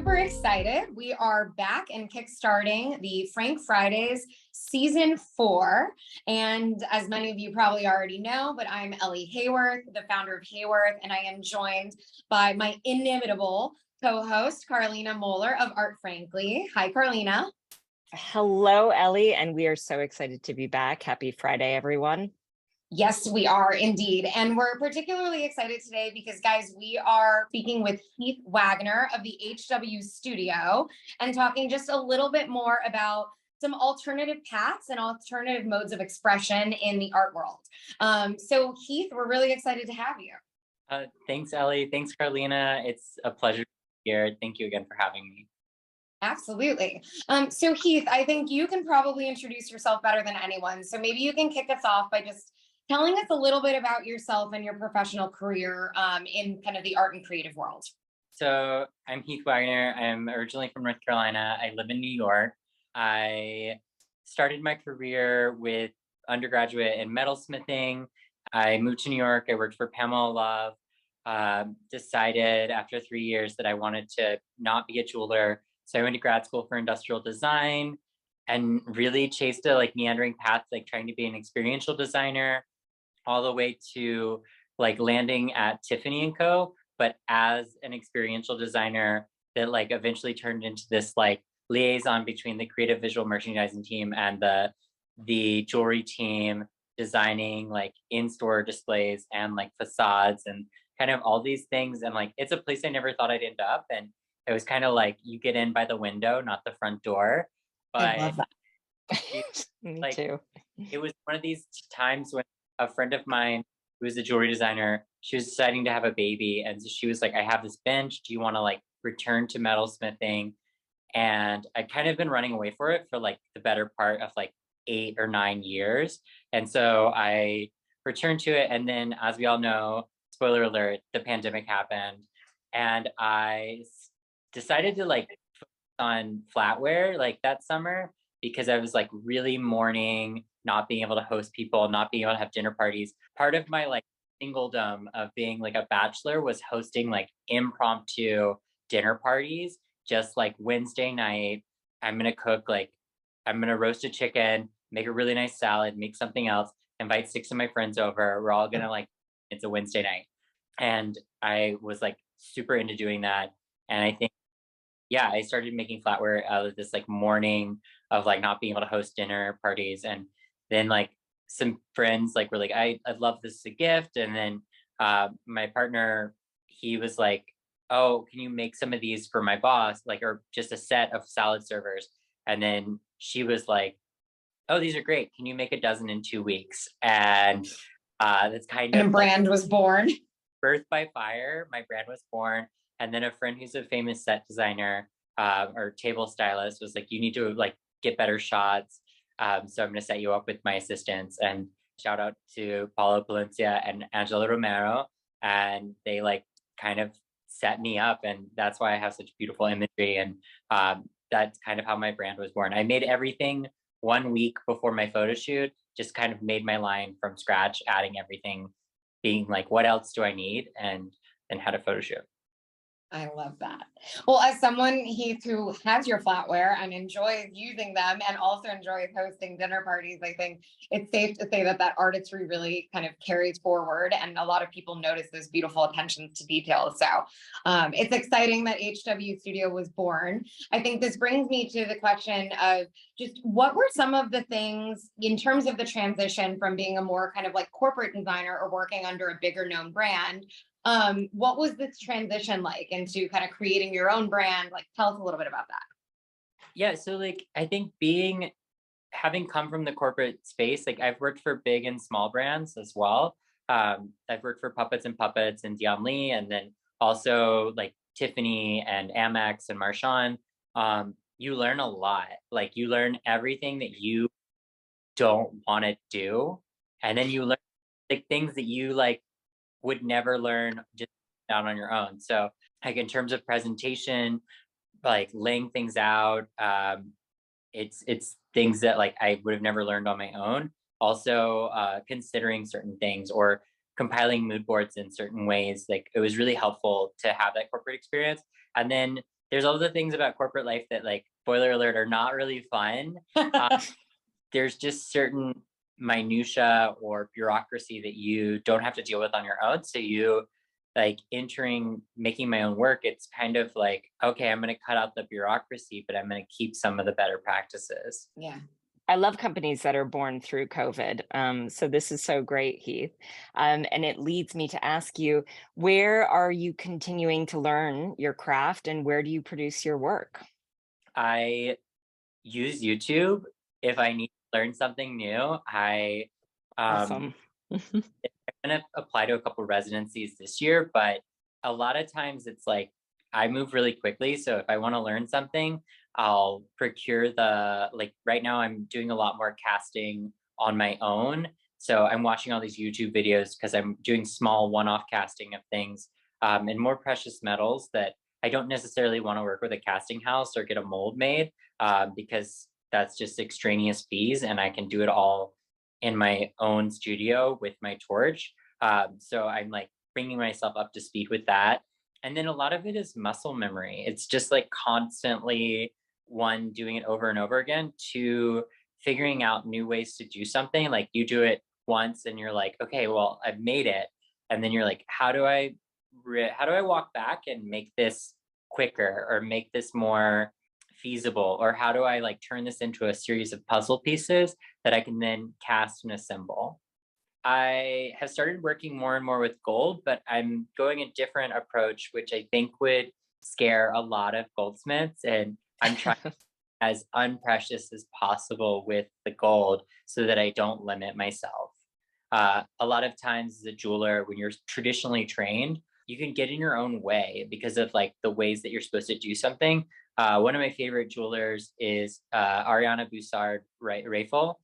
super excited. We are back and kickstarting the Frank Fridays season 4. And as many of you probably already know, but I'm Ellie Hayworth, the founder of Hayworth, and I am joined by my inimitable co-host, Karlina Moeller of Art Frankly. Hi, Karlina. Hello, Ellie, and we are so excited to be back. Happy Friday, everyone. Yes, we are indeed. And we're particularly excited today because, guys, we are speaking with Heath Wagoner of the HW Studio and talking just a little bit more about some alternative paths and alternative modes of expression in the art world. So, Heath, we're really excited to have you. Thanks, Ellie. Thanks, Karlina. It's a pleasure to be here. Thank you again for having me. Absolutely. So, Heath, I think you can probably introduce yourself better than anyone. So maybe you can kick us off by just telling us a little bit about yourself and your professional career in kind of the art and creative world. So I'm Heath Wagoner. I'm originally from North Carolina. I live in New York. I started my career with undergraduate in metalsmithing. I moved to New York. I worked for Pamela Love. Decided after 3 years that I wanted to not be a jeweler. So I went to grad school for industrial design and really chased a meandering path, trying to be an experiential designer, all the way to landing at Tiffany Co, but as an experiential designer that eventually turned into this liaison between the creative visual merchandising team and the jewelry team, designing in-store displays and facades and kind of all these things. And it's a place I never thought I'd end up. And it was kind of you get in by the window, not the front door. But I love that. Me too. It was one of these times when a friend of mine who was a jewelry designer, she was deciding to have a baby. And so she was like, I have this bench. Do you want to return to metalsmithing? And I'd kind of been running away for it for the better part of 8 or 9 years. And so I returned to it. And then, as we all know, spoiler alert, the pandemic happened. And I decided to focus on flatware that summer, because I was really mourning not being able to host people, not being able to have dinner parties. Part of my singledom of being a bachelor was hosting impromptu dinner parties. Just Wednesday night, I'm gonna cook I'm gonna roast a chicken, make a really nice salad, make something else, invite 6 of my friends over. We're all gonna it's a Wednesday night. And I was super into doing that. And I think, yeah, I started making flatware out of this mourning of not being able to host dinner parties. And then some friends were I'd love this as a gift. And then my partner, he was oh, can you make some of these for my boss, or just a set of salad servers? And then she was oh, these are great, can you make a dozen in 2 weeks? And that's kind of a brand was born. Birth by fire, my brand was born. And then a friend who's a famous set designer or table stylist was you need to get better shots. So I'm going to set you up with my assistants. And shout out to Paulo Palencia and Angela Romero. And they kind of set me up. And that's why I have such beautiful imagery. And that's kind of how my brand was born. I made everything 1 week before my photo shoot, just kind of made my line from scratch, adding everything, being what else do I need? And had a photo shoot. I love that. Well, as someone, Heath, who has your flatware and enjoys using them and also enjoys hosting dinner parties, I think it's safe to say that that artistry really kind of carries forward, and a lot of people notice those beautiful attentions to detail. So it's exciting that HW Studio was born. I think this brings me to the question of just what were some of the things in terms of the transition from being a more kind of corporate designer or working under a bigger known brand. What was this transition like into kind of creating your own brand? Tell us a little bit about that. Yeah, so I think having come from the corporate space, I've worked for big and small brands as well. I've worked for Puppets and Puppets and Dion Lee, and then also Tiffany and Amex and Marchand. You learn a lot. You learn everything that you don't want to do, and then you learn things that you would never learn just out on your own. So in terms of presentation, laying things out, it's things that I would have never learned on my own. Also considering certain things or compiling mood boards in certain ways, it was really helpful to have that corporate experience. And then there's all the things about corporate life that, like, spoiler alert, are not really fun. There's just certain minutia or bureaucracy that you don't have to deal with on your own. So you, like, making my own work, it's kind of like, okay, I'm going to cut out the bureaucracy, but I'm going to keep some of the better practices. Yeah. I love companies that are born through COVID. So this is so great, Heath. And it leads me to ask you, where are you continuing to learn your craft and where do you produce your work? I use YouTube if I need to learn something new. Awesome. I'm gonna apply to a couple residencies this year, but a lot of times it's like I move really quickly. So if I want to learn something, I'll procure like right now I'm doing a lot more casting on my own. So I'm watching all these YouTube videos because I'm doing small one-off casting of things and more precious metals that I don't necessarily want to work with a casting house or get a mold made because that's just extraneous fees and I can do it all in my own studio with my torch. So I'm like bringing myself up to speed with that. And then a lot of it is muscle memory. It's just like constantly, one, doing it over and over again, two, figuring out new ways to do something. Like you do it once and you're like, okay, well, I've made it. And then you're like, how do I walk back and make this quicker or make this more feasible? Or how do I like turn this into a series of puzzle pieces that I can then cast and assemble? I have started working more and more with gold, but I'm going a different approach, which I think would scare a lot of goldsmiths. And I'm trying as unprecious as possible with the gold so that I don't limit myself. A lot of times as a jeweler, when you're traditionally trained, you can get in your own way because of like the ways that you're supposed to do something. One of my favorite jewelers is Ariana Boussard Rafel.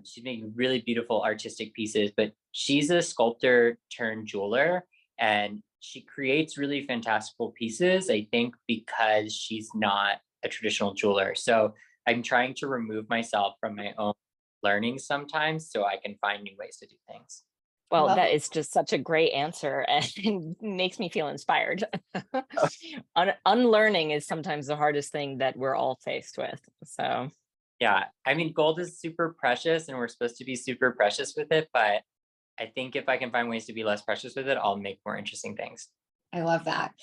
She's making really beautiful artistic pieces, but she's a sculptor turned jeweler and she creates really fantastical pieces, I think, because she's not a traditional jeweler. So I'm trying to remove myself from my own learning sometimes so I can find new ways to do things. Well, that is just such a great answer and makes me feel inspired. Unlearning is sometimes the hardest thing that we're all faced with. So yeah, I mean, gold is super precious and we're supposed to be super precious with it. But I think if I can find ways to be less precious with it, I'll make more interesting things. I love that.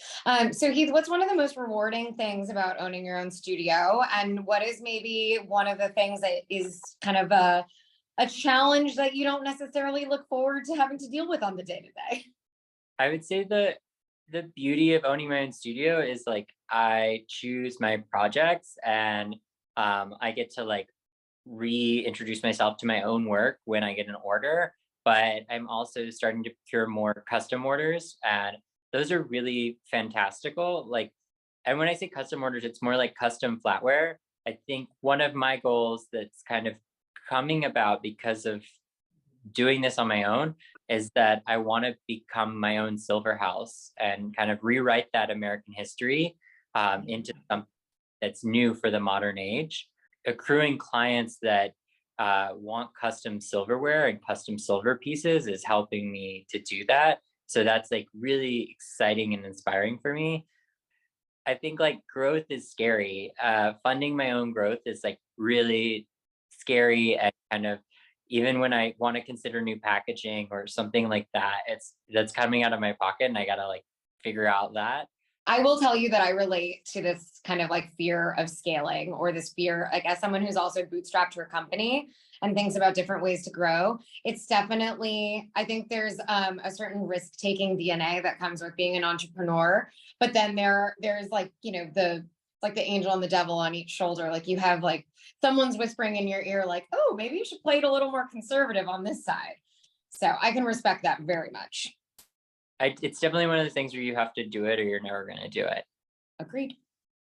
So Heath, what's one of the most rewarding things about owning your own studio? And what is maybe one of the things that is kind of a challenge that you don't necessarily look forward to having to deal with on the day-to-day? I would say the beauty of owning my own studio is like I choose my projects and I get to like reintroduce myself to my own work when I get an order, but I'm also starting to procure more custom orders and those are really fantastical. Like, and when I say custom orders, it's more like custom flatware. I think one of my goals that's kind of coming about because of doing this on my own is that I want to become my own silver house and kind of rewrite that American history into something that's new for the modern age. Accruing clients that want custom silverware and custom silver pieces is helping me to do that. So that's like really exciting and inspiring for me. I think like growth is scary. Funding my own growth is like really scary and kind of even when I want to consider new packaging or something like that, that's coming out of my pocket and I gotta like figure out that. I will tell you that I relate to this kind of like fear of scaling or this fear, like as someone who's also bootstrapped to a company and thinks about different ways to grow. It's definitely, I think there's a certain risk-taking DNA that comes with being an entrepreneur, but then there's like, you know, the angel and the devil on each shoulder. Like you have like someone's whispering in your ear, like, oh, maybe you should play it a little more conservative on this side. So I can respect that very much. It's definitely one of the things where you have to do it or you're never going to do it. Agreed.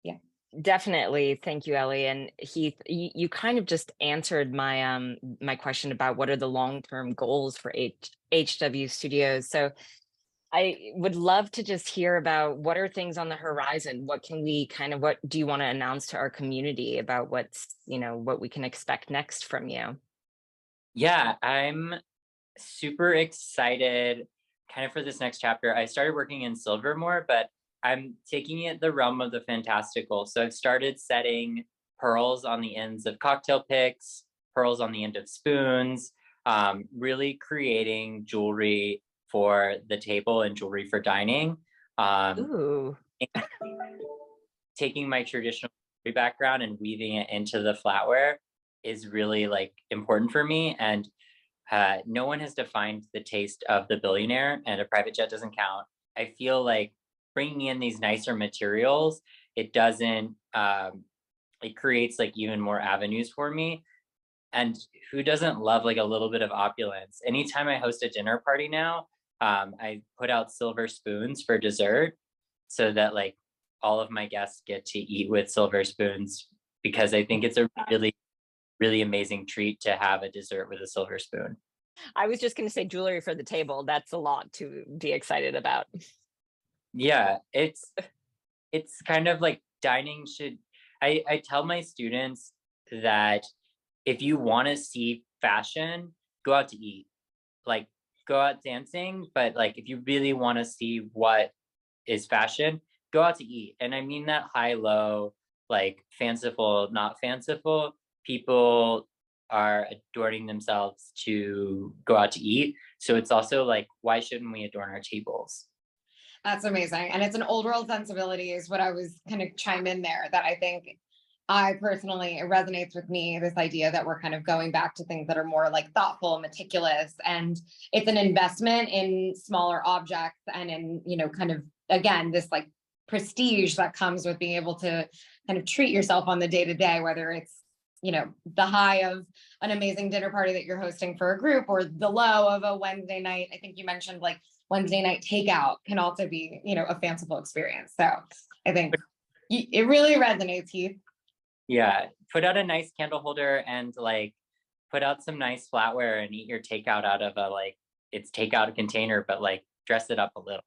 Yeah. Definitely. Thank you, Ellie. And Heath, you kind of just answered my my question about what are the long-term goals for HW Studios. So I would love to just hear about what are things on the horizon? What can we what do you want to announce to our community about what's, what we can expect next from you? Yeah, I'm super excited kind of for this next chapter. I started working in silver more, but I'm taking it the realm of the fantastical. So I've started setting pearls on the ends of cocktail picks, pearls on the end of spoons, really creating jewelry for the table and jewelry for dining. Ooh. Taking my traditional background and weaving it into the flatware is really like important for me. And no one has defined the taste of the billionaire, and a private jet doesn't count. I feel like bringing in these nicer materials, it doesn't, it creates like even more avenues for me. And who doesn't love like a little bit of opulence? Anytime I host a dinner party now, I put out silver spoons for dessert so that like all of my guests get to eat with silver spoons, because I think it's a really, really amazing treat to have a dessert with a silver spoon. I was just going to say jewelry for the table. That's a lot to be excited about. Yeah, it's kind of like dining should, I tell my students that if you want to see fashion, go out to eat. Like go out dancing, but like if you really want to see what is fashion, go out to eat. And I mean that high low, like fanciful, not fanciful. People are adorning themselves to go out to eat. So it's also like, why shouldn't we adorn our tables? That's amazing. And it's an old world sensibility is what I was kind of chime in there, that I think I personally, it resonates with me, this idea that we're kind of going back to things that are more like thoughtful, meticulous, and it's an investment in smaller objects and in, you know, kind of, again, this like prestige that comes with being able to kind of treat yourself on the day to day, whether it's, you know, the high of an amazing dinner party that you're hosting for a group or the low of a Wednesday night. I think you mentioned like Wednesday night takeout can also be, you know, a fanciful experience. So I think it really resonates, Heath. Yeah, put out a nice candle holder and like put out some nice flatware and eat your takeout out of a like it's takeout container, but like dress it up a little.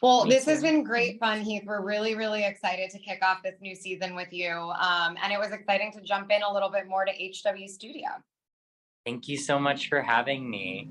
Well, Me this has too. been great fun, Heath. We're really, really excited to kick off this new season with you. And it was exciting to jump in a little bit more to HW Studio. Thank you so much for having me.